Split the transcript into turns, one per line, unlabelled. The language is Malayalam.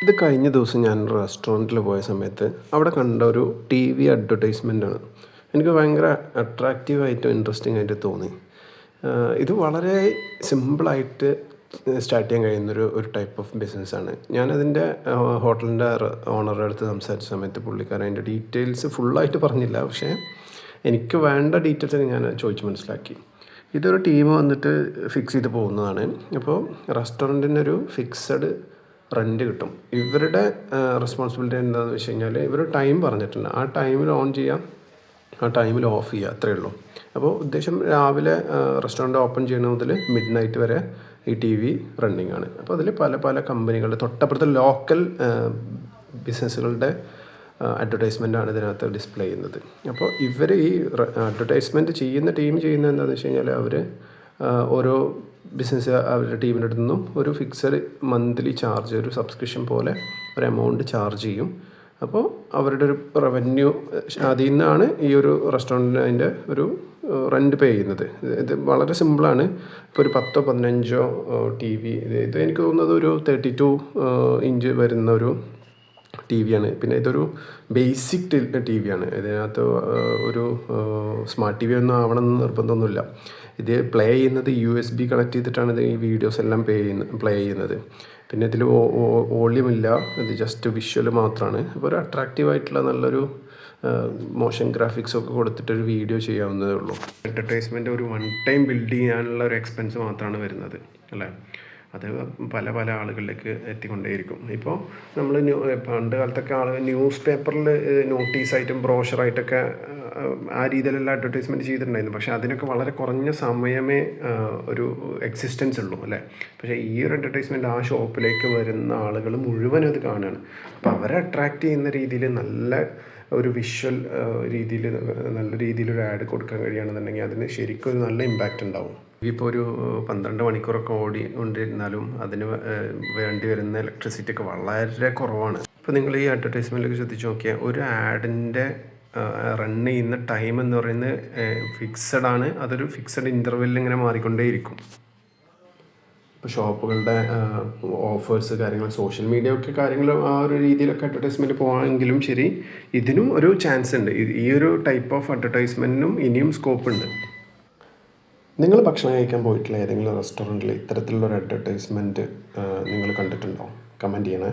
ഇത് കഴിഞ്ഞ ദിവസം ഞാൻ റെസ്റ്റോറൻറ്റിൽ പോയ സമയത്ത് അവിടെ കണ്ട ഒരു ടി വി അഡ്വർടൈസ്മെൻ്റാണ്. എനിക്ക് ഭയങ്കര അട്രാക്റ്റീവായിട്ടും ഇൻട്രസ്റ്റിംഗ് ആയിട്ട് തോന്നി. ഇത് വളരെ സിമ്പിളായിട്ട് സ്റ്റാർട്ട് ചെയ്യാൻ കഴിയുന്നൊരു ടൈപ്പ് ഓഫ് ബിസിനസ്സാണ്. ഞാനതിൻ്റെ ഹോട്ടലിൻ്റെ ഓണറുടെ അടുത്ത് സംസാരിച്ച സമയത്ത് പുള്ളിക്കാരൻ അതിൻ്റെ ഡീറ്റെയിൽസ് ഫുള്ളായിട്ട് പറഞ്ഞില്ല. പക്ഷേ എനിക്ക് വേണ്ട ഡീറ്റെയിൽസ് ഞാൻ ചോദിച്ച് മനസ്സിലാക്കി. ഇതൊരു ടീം വന്നിട്ട് ഫിക്സ് ചെയ്ത് പോകുന്നതാണ്. അപ്പോൾ റെസ്റ്റോറൻറ്റിനൊരു ഫിക്സഡ് റെൻ്റ് കിട്ടും. ഇവരുടെ റെസ്പോൺസിബിലിറ്റി എന്താണെന്ന് വെച്ച് കഴിഞ്ഞാൽ ഇവർ ടൈം പറഞ്ഞിട്ടുണ്ട്. ആ ടൈമിൽ ഓൺ ചെയ്യാം, ആ ടൈമിൽ ഓഫ് ചെയ്യുക, അത്രയേ ഉള്ളൂ. അപ്പോൾ ഉദ്ദേശം രാവിലെ റെസ്റ്റോറൻറ്റ് ഓപ്പൺ ചെയ്യുന്ന മുതൽ മിഡ് നൈറ്റ് വരെ ഈ ടി വി റണ്ണിങ് ആണ്. അപ്പോൾ അതിൽ പല പല കമ്പനികളുടെ തൊട്ടപ്പുറത്തെ ലോക്കൽ ബിസിനസ്സുകളുടെ അഡ്വർടൈസ്മെൻ്റാണ് ഇതിനകത്ത് ഡിസ്പ്ലേ ചെയ്യുന്നത്. അപ്പോൾ ഇവർ ഈ അഡ്വർടൈസ്മെൻറ്റ് ചെയ്യുന്ന ടീം ചെയ്യുന്നത് എന്താണെന്ന് വെച്ച് കഴിഞ്ഞാൽ അവർ ഓരോ ബിസിനസ് അവരുടെ ടീമിൻ്റെ അടുത്ത് നിന്നും ഒരു ഫിക്സഡ് മന്ത്ലി ചാർജ്, ഒരു സബ്സ്ക്രിപ്ഷൻ പോലെ ഒരു എമൗണ്ട് ചാർജ് ചെയ്യും. അപ്പോൾ അവരുടെ ഒരു റവന്യൂ അതിൽ നിന്നാണ് ഈ ഒരു റെസ്റ്റോറൻറ്റിന് അതിൻ്റെ ഒരു റെൻറ്റ് പേ ചെയ്യുന്നത്. ഇത് വളരെ സിമ്പിളാണ്. ഇപ്പോൾ ഒരു 10-15 ടി വി, ഇത് എനിക്ക് തോന്നുന്നത് ഒരു 32 ഇഞ്ച് വരുന്ന ഒരു ടി വിയാണ്. പിന്നെ ഇതൊരു ബേസിക് ടി വിയാണ്. ഇതിനകത്ത് ഒരു സ്മാർട്ട് ടി വി ഒന്നും ആവണമെന്ന് നിർബന്ധമൊന്നുമില്ല. ഇത് പ്ലേ ചെയ്യുന്നത് USB കണക്ട് ചെയ്തിട്ടാണ് ഇത് ഈ വീഡിയോസ് എല്ലാം പ്ലേ ചെയ്യുന്നത്. പിന്നെ ഇതിൽ വോളിയം ഇല്ല, ഇത് ജസ്റ്റ് വിഷ്വൽ മാത്രമാണ്. അപ്പോൾ ഒരു അട്രാക്റ്റീവായിട്ടുള്ള നല്ലൊരു മോഷൻ ഗ്രാഫിക്സൊക്കെ കൊടുത്തിട്ടൊരു വീഡിയോ ചെയ്യാവുന്നതേ ഉള്ളൂ. അഡ്വർടൈസ്മെൻറ്റ് ഒരു വൺ ടൈം ബിൽഡ് ചെയ്യാനുള്ള ഒരു എക്സ്പെൻസ് മാത്രമാണ് വരുന്നത്, അല്ലേ? അത് പല പല ആളുകളിലേക്ക് എത്തിക്കൊണ്ടേയിരിക്കും. ഇപ്പോൾ നമ്മൾ പണ്ട് കാലത്തൊക്കെ ആളുകൾ ന്യൂസ് പേപ്പറിൽ നോട്ടീസായിട്ടും ബ്രോഷറായിട്ടൊക്കെ ആ രീതിയിലുള്ള അഡ്വർടൈസ്മെൻറ്റ് ചെയ്തിട്ടുണ്ടായിരുന്നു. പക്ഷേ അതിനൊക്കെ വളരെ കുറഞ്ഞ സമയമേ ഒരു എക്സിസ്റ്റൻസ് ഉള്ളൂ, അല്ലേ? പക്ഷേ ഈ ഒരു അഡ്വർടൈസ്മെൻറ്റ് ആ ഷോപ്പിലേക്ക് വരുന്ന ആളുകൾ മുഴുവനും അത് കാണുകയാണ്. അപ്പോൾ അവരെ അട്രാക്റ്റ് ചെയ്യുന്ന രീതിയിൽ നല്ല ഒരു വിഷ്വൽ രീതിയിൽ നല്ല രീതിയിലൊരു ആഡ് കൊടുക്കാൻ കഴിയുകയാണെന്നുണ്ടെങ്കിൽ അതിന് ശരിക്കും ഒരു നല്ല ഇമ്പാക്റ്റ് ഉണ്ടാവും. ഇപ്പോൾ ഒരു 12 മണിക്കൂറൊക്കെ ഓടിക്കൊണ്ടിരുന്നാലും അതിന് വേണ്ടി വരുന്ന ഇലക്ട്രിസിറ്റി ഒക്കെ വളരെ കുറവാണ്. ഇപ്പോൾ നിങ്ങൾ ഈ അഡ്വർടൈസ്മെൻറ്റിലൊക്കെ ശ്രദ്ധിച്ച് നോക്കിയാൽ ഒരു ആഡിൻ്റെ റൺ ചെയ്യുന്ന ടൈം എന്ന് പറയുന്നത് ഫിക്സഡ് ആണ്. അതൊരു ഫിക്സഡ് ഇൻ്റർവെല്ലിൽ ഇങ്ങനെ മാറിക്കൊണ്ടേയിരിക്കും. ഇപ്പോൾ ഷോപ്പുകളുടെ ഓഫേഴ്സ്, കാര്യങ്ങൾ, സോഷ്യൽ മീഡിയ ഒക്കെ കാര്യങ്ങൾ ആ ഒരു രീതിയിലൊക്കെ അഡ്വർടൈസ്മെൻറ്റ് പോകാമെങ്കിലും ശരി, ഇതിനും ഒരു ചാൻസ് ഉണ്ട്. ഈ ഒരു ടൈപ്പ് ഓഫ് അഡ്വർടൈസ്മെൻറ്റിനും ഇനിയും സ്കോപ്പ് ഉണ്ട്. നിങ്ങൾ ഭക്ഷണം കഴിക്കാൻ പോയിട്ടുള്ള ഏതെങ്കിലും റെസ്റ്റോറൻറ്റിൽ ഇത്തരത്തിലുള്ളൊരു അഡ്വർടൈസ്മെൻറ്റ് നിങ്ങൾ കണ്ടിട്ടുണ്ടോ? കമൻറ്റ് ചെയ്യണേ.